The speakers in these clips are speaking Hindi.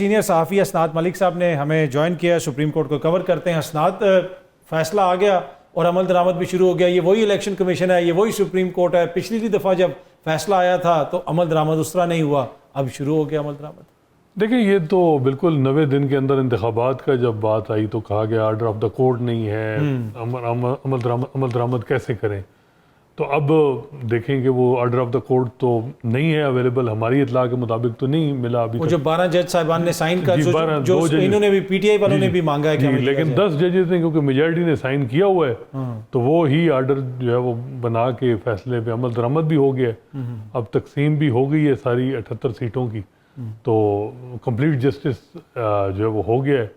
सीनियर सहाफ़ी असनाद मलिक साहब ने हमें ज्वाइन किया, सुप्रीम कोर्ट को कवर करते हैं। असनाद, फैसला आ गया और अमल दरामद भी शुरू हो गया। ये वही इलेक्शन कमीशन है, ये वही सुप्रीम कोर्ट है। पिछली दफ़ा जब फैसला आया था तो अमल दरामद उस तरह नहीं हुआ, अब शुरू हो गया अमल दरामद। देखिए, ये तो बिल्कुल 90 दिन के अंदर इंतखाबात का जब बात आई तो कहा गया आर्डर ऑफ द कोर्ट नहीं है, अमल दरामद कैसे करें। तो अब देखेंगे वो आर्डर ऑफ द कोर्ट तो नहीं है अवेलेबल, हमारी इतला के मुताबिक तो नहीं मिला अभी। वो जो 12 जज साहिबान ने साइन कर, जो इन्होंने भी पीटीआई वालों ने भी मांगा है कि लेकिन 10 जजेस ने क्योंकि मेजॉरिटी ने साइन किया हुआ है तो वो ही आर्डर जो है वो बना के फैसले पे अमल दरामद भी हो गया है। अब तकसीम भी हो गई है सारी 78 सीटों की, तो कंप्लीट जस्टिस जो है वो हो गया है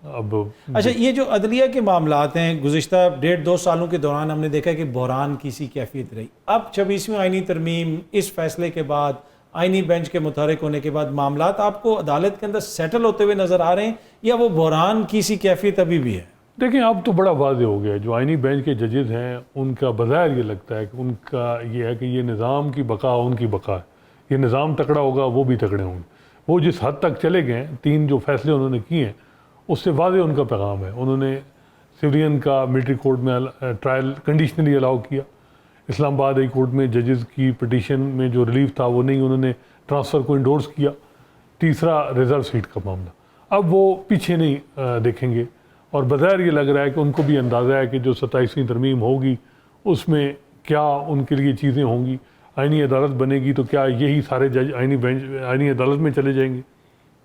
अब। अच्छा, ये जो अदलिया के मामलात हैं, गुज़िश्ता 1.5-2 सालों के दौरान हमने देखा कि बहरान की सी कैफियत रही। अब 26वीं आइनी तरमीम, इस फैसले के बाद, आइनी बेंच के मुतहरक होने के बाद मामलात आपको अदालत के अंदर सेटल होते हुए नज़र आ रहे हैं या वो बहरान की सी कैफियत अभी भी है? देखिए, अब तो बड़ा वाज़े हो गया है। जो आइनी बेंच के जजेस हैं उनका बज़ाहिर ये लगता है कि उनका ये है कि ये निज़ाम की बका उनकी बका है। ये निज़ाम तकड़ा होगा, वो भी तकड़े होंगे। वो जिस हद तक चले गए, 3 जो फैसले उन्होंने किए हैं उससे वाज़े उनका पैगाम है। उन्होंने सिविलियन का मिलिट्री कोर्ट में ट्रायल कंडीशनली अलाउ किया। इस्लामाबाद हाई कोर्ट में जजेस की पिटीशन में जो रिलीफ था वो नहीं, उन्होंने ट्रांसफ़र को इंडोर्स किया। तीसरा रिज़र्व सीट का मामला, अब वो पीछे नहीं देखेंगे और बज़ाहिर ये लग रहा है कि उनको भी अंदाज़ा है कि जो 27वीं तरमीम होगी उसमें क्या उनके लिए चीज़ें होंगी। आइनी अदालत बनेगी तो क्या यही सारे जज आइनी अदालत में चले जाएंगे?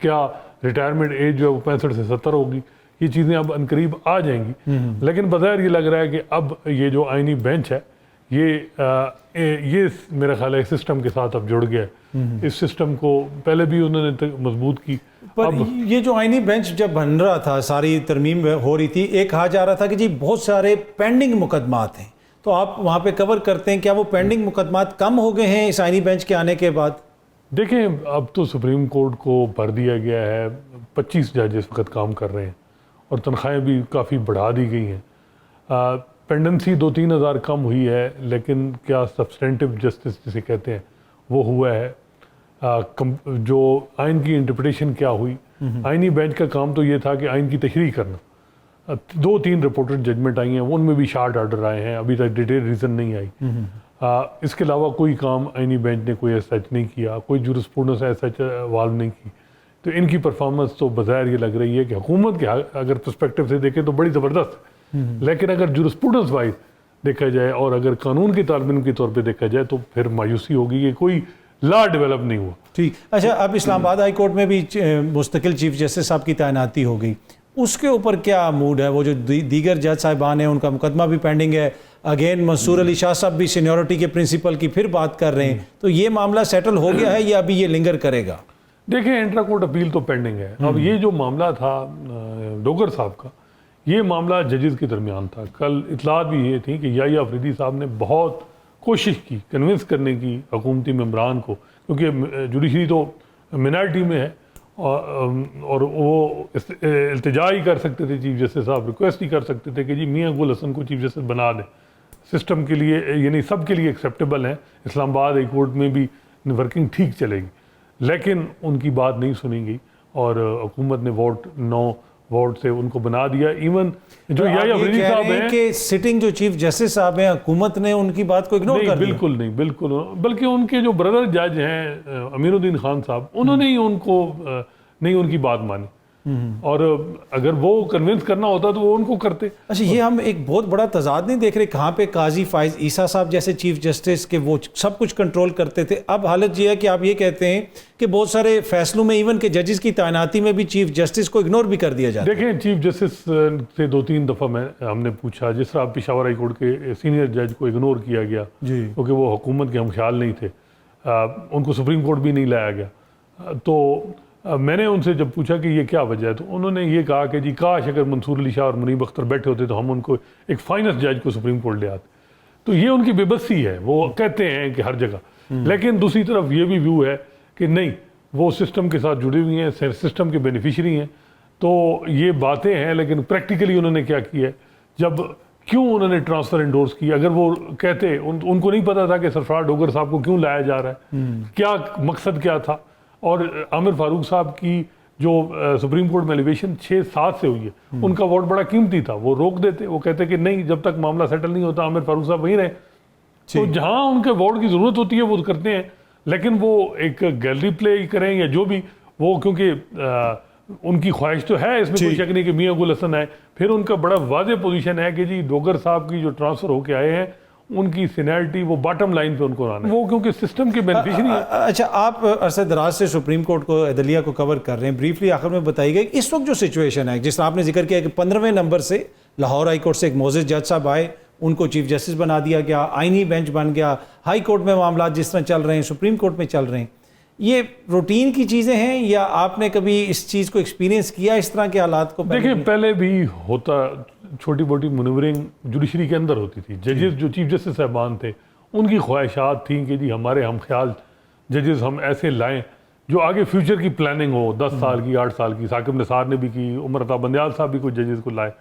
क्या रिटायरमेंट एज जो है वो 65 से 70 होगी? ये चीज़ें अब अनकरीब आ जाएंगी। लेकिन बज़ाहिर ये लग रहा है कि अब ये जो आइनी बेंच है ये मेरा ख्याल है सिस्टम के साथ अब जुड़ गया है। इस सिस्टम को पहले भी उन्होंने मजबूत की। पर अब ये जो आइनी बेंच जब बन रहा था, सारी तरमीम हो रही थी, एक कहा जा रहा था कि जी बहुत सारे पेंडिंग मुकदमात हैं, तो आप वहाँ पे कवर करते हैं, क्या वो पेंडिंग मुकदमात कम हो गए हैं इस आइनी बेंच के आने के बाद? देखें, अब तो सुप्रीम कोर्ट को भर दिया गया है, 25 जज इस वक्त काम कर रहे हैं और तनख्वाहें भी काफ़ी बढ़ा दी गई हैं। पेंडेंसी 2-3 हज़ार कम हुई है, लेकिन क्या सब्सटेंटिव जस्टिस जिसे कहते हैं वो हुआ है? जो आइन की इंटरप्रिटेशन क्या हुई? आइनी बेंच का काम तो ये था कि आइन की तशरीह करना। 2-3 रिपोर्टेड जजमेंट आई हैं, उनमें भी शार्ट आर्डर आए हैं, अभी तक डिटेल रीज़न नहीं आई। इसके अलावा कोई काम आइनी बेंच ने कोई ऐसा नहीं किया, कोई जुरिस्प्रूडेंस ऐसा वाल्व नहीं की। तो इनकी परफॉर्मेंस तो बज़ाहिर ये लग रही है कि हुकूमत के अगर पर्सपेक्टिव से देखें तो बड़ी ज़बरदस्त है, लेकिन अगर जुरिस्प्रूडेंस वाइज देखा जाए और अगर कानून की तालमीन के तौर पे देखा जाए तो फिर मायूसी होगी कि कोई लॉ डेवलप नहीं हुआ। ठीक। अच्छा, अब इस्लामाबाद हाई कोर्ट में भी मुस्तकिल चीफ जस्टिस साहब की तैनाती हो गई, उसके ऊपर क्या मूड है? वो जो दीगर जज साहिबान हैं उनका मुकदमा भी पेंडिंग है, अगेन मंसूर अली शाह साहब भी सीनियरिटी के प्रिंसिपल की फिर बात कर रहे हैं, तो ये मामला सेटल हो गया है या अभी ये लिंगर करेगा? देखिए, इंट्रा कोर्ट अपील तो पेंडिंग है। अब ये जो मामला था डोगर साहब का, ये मामला जजेस के दरमियान था। कल इतलात भी ये थी कि याहिया अफरीदी साहब ने बहुत कोशिश की कन्विंस करने की हुकूमती मेम्बरान को, क्योंकि जुडिशरी तो मिनॉरिटी में है और वो इल्तिजा ही कर सकते थे, चीफ जस्टिस साहब रिक्वेस्ट ही कर सकते थे कि जी मियां गुल हसन को चीफ जस्टिस बना दें। सिस्टम के लिए यानी सब के लिए एक्सेप्टेबल है, इस्लामाबाद हाई कोर्ट में भी वर्किंग ठीक चलेगी, लेकिन उनकी बात नहीं सुनी गई और हुकूमत ने 9 वोट से उनको बना दिया। इवन जो याहिया अफरीदी साहब हैं कि सिटिंग जो चीफ जस्टिस साहब हैं, हुकूमत ने उनकी बात को इग्नोर कर दिया। बिल्कुल नहीं, बिल्कुल, बल्कि उनके जो ब्रदर जज हैं अमीरुद्दीन खान साहब, उन्होंने ही उनको नहीं उनकी बात मानी और अगर वो कन्विंस करना होता तो वो उनको करते। अच्छा, ये हम एक बहुत बड़ा तजाद नहीं देख रहे? कहाँ पे काजी फाइज ईसा साहब जैसे चीफ जस्टिस के वो सब कुछ कंट्रोल करते थे, अब हालत ये है कि आप ये कहते हैं कि बहुत सारे फैसलों में इवन के जजेस की तैनाती में भी चीफ जस्टिस को इग्नोर भी कर दिया जाता है। देखें, चीफ जस्टिस से 2-3 दफ़ा हमने पूछा, जिस तरह पेशावर हाई कोर्ट के सीनियर जज को इग्नोर किया गया क्योंकि वो हुकूमत के हमख्याल नहीं थे, उनको सुप्रीम कोर्ट भी नहीं लाया गया। तो मैंने उनसे जब पूछा कि ये क्या वजह है, तो उन्होंने ये कहा कि जी काश अगर मंसूर अली शाह और मुनीब अख्तर बैठे होते तो हम उनको एक फाइनेस्ट जज को सुप्रीम कोर्ट ले आते। तो ये उनकी बेबसी है, वो कहते हैं कि हर जगह, लेकिन दूसरी तरफ ये भी व्यू है कि नहीं, वो सिस्टम के साथ जुड़ी हुई हैं, सिस्टम के बेनिफिशरी हैं। तो ये बातें हैं, लेकिन प्रैक्टिकली उन्होंने क्या किया है, जब क्यों उन्होंने ट्रांसफ़र इंडोर्स किया? अगर वो कहते उनको नहीं पता था कि सरफराज डोगर साहब को क्यों लाया जा रहा है, क्या मकसद क्या था? और आमिर फारूक साहब की जो सुप्रीम कोर्ट में एलिवेशन 6-7 से हुई है, उनका वोट बड़ा कीमती था, वो रोक देते, वो कहते कि नहीं, जब तक मामला सेटल नहीं होता आमिर फारूक साहब वहीं रहे। तो जहां उनके वोट की जरूरत होती है वो करते हैं, लेकिन वो एक गैलरी प्ले करें या जो भी, वो क्योंकि उनकी ख्वाहिश तो है, इसमें कोई शक नहीं कि मियां गुल हसन है। फिर उनका बड़ा वाज़ेह पोजीशन है कि जी डोगर साहब की जो ट्रांसफर होके आए हैं उनकी सीनियरिटी वो बॉटम लाइन पे उनको आना है, वो क्योंकि सिस्टम के बेनिफिशियरी है। अच्छा, आप अरसे दराज से सुप्रीम कोर्ट को, अदलिया को कवर कर रहे हैं, ब्रीफली आखिर में बताइएगा इस वक्त जो सिचुएशन है, जिस आपने जिक्र किया कि 15वें नंबर से लाहौर हाई कोर्ट से एक मोजेस जज साहब आए, उनको चीफ जस्टिस बना दिया गया, आईनी बेंच बन गया, हाई कोर्ट में मामला जिस तरह चल रहे हैं सुप्रीम कोर्ट में चल रहे हैं, ये रूटीन की चीज़ें हैं या आपने कभी इस चीज़ को एक्सपीरियंस किया, इस तरह के हालात को? देखिए, पहले भी होता, छोटी मोटी मनूवरिंग जुडिशरी के अंदर होती थी। जजेस जो चीफ जस्टिस साहबान थे उनकी ख्वाहिशात थी कि जी हमारे हम ख्याल जजेस हम ऐसे लाएं जो आगे फ्यूचर की प्लानिंग हो, 10 साल की, 8 साल की। साकिब निसार ने भी की, उमर अता बंदयाल साहब भी कुछ जजेस को लाए,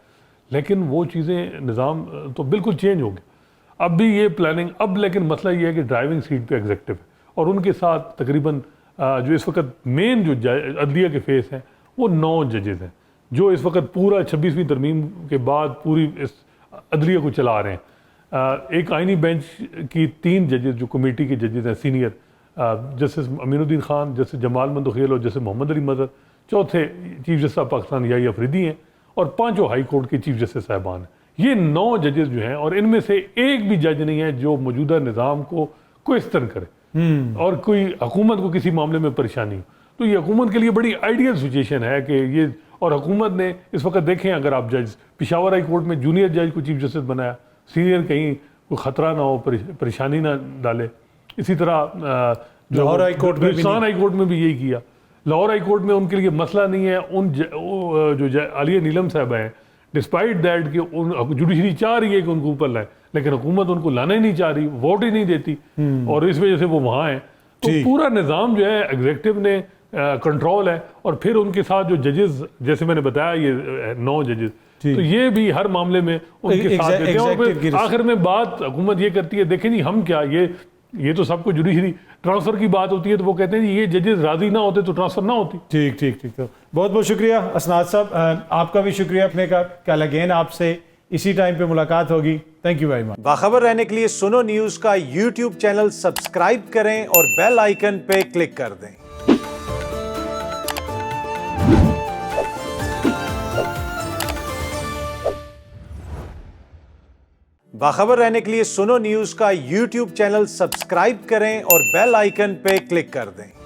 लेकिन वो चीज़ें निज़ाम तो बिल्कुल चेंज हो गया। अब भी ये प्लानिंग, अब लेकिन मसला ये है कि ड्राइविंग सीट पे एग्जेक्टिव है और उनके साथ तकरीबन जो इस वक्त मेन जो अदलिया के फेस हैं वो 9 जजेस हैं जो इस वक्त पूरा 26वीं तरमीम के बाद पूरी इस अदलिया को चला रहे हैं। एक आइनी बेंच की 3 जजेस जो कमेटी के जजेस हैं senior, justice Aminuddin Khan, justice Jamal Mandokhel और जस्टिस मोहम्मद अली मजहर, चौथे चीफ जस्टिस पाकिस्तान याही अफरीदी हैं और 5 हाई कोर्ट के चीफ जस्टिस साहबान हैं। ये 9 जजेस जो हैं और इनमें से एक भी जज नहीं है जो मौजूदा निज़ाम को क्वेश्चन करे और कोई हुकूमत को किसी मामले में परेशानी हो। तो ये हुकूमत के लिए बड़ी आइडियल सिचुएशन है कि ये, और हुकूमत ने इस वक्त देखें, अगर आप जज पेशावर हाई कोर्ट में जूनियर जज को चीफ जस्टिस बनाया, सीनियर कहीं कोई ख़तरा ना हो, परेशानी ना डाले। इसी तरह लाहौर हाई कोर्ट में भी यही किया। लाहौर हाई कोर्ट में उनके लिए मसला नहीं है, जो आलिया नीलम साहब हैं, डिस्पाइट दैट कि उन जुडिशरी चाह रही है कि उनको ऊपर लाए, लेकिन हुकूमत उनको लाना ही नहीं चाह रही, वोट ही नहीं देती और इस वजह से वो वहाँ हैं। तो पूरा निज़ाम जो है एग्जेक्टिव ने कंट्रोल है और फिर उनके साथ जो जजेस, जैसे मैंने बताया ये 9 जजेस, तो ये भी हर मामले में उनके साथ देते हैं। और फिर आखिर में बात हुकूमत ये करती है, देखें जी हम क्या, ये तो सबको जुडिशरी ट्रांसफर की बात होती है, तो वो कहते हैं जी ये जजेस राजी ना होते तो ट्रांसफर ना होती। ठीक ठीक ठीक। तो बहुत बहुत शुक्रिया असनाद साहब, आपका भी शुक्रिया अपने का। कल अगेन आपसे इसी टाइम पे मुलाकात होगी। Thank you very much. बाखबर रहने के लिए सुनो न्यूज का यूट्यूब चैनल सब्सक्राइब करें और बेल आइकन पे क्लिक कर दें। बाखबर रहने के लिए सुनो न्यूज का यूट्यूब चैनल सब्सक्राइब करें और बेल आइकन पे क्लिक कर दें।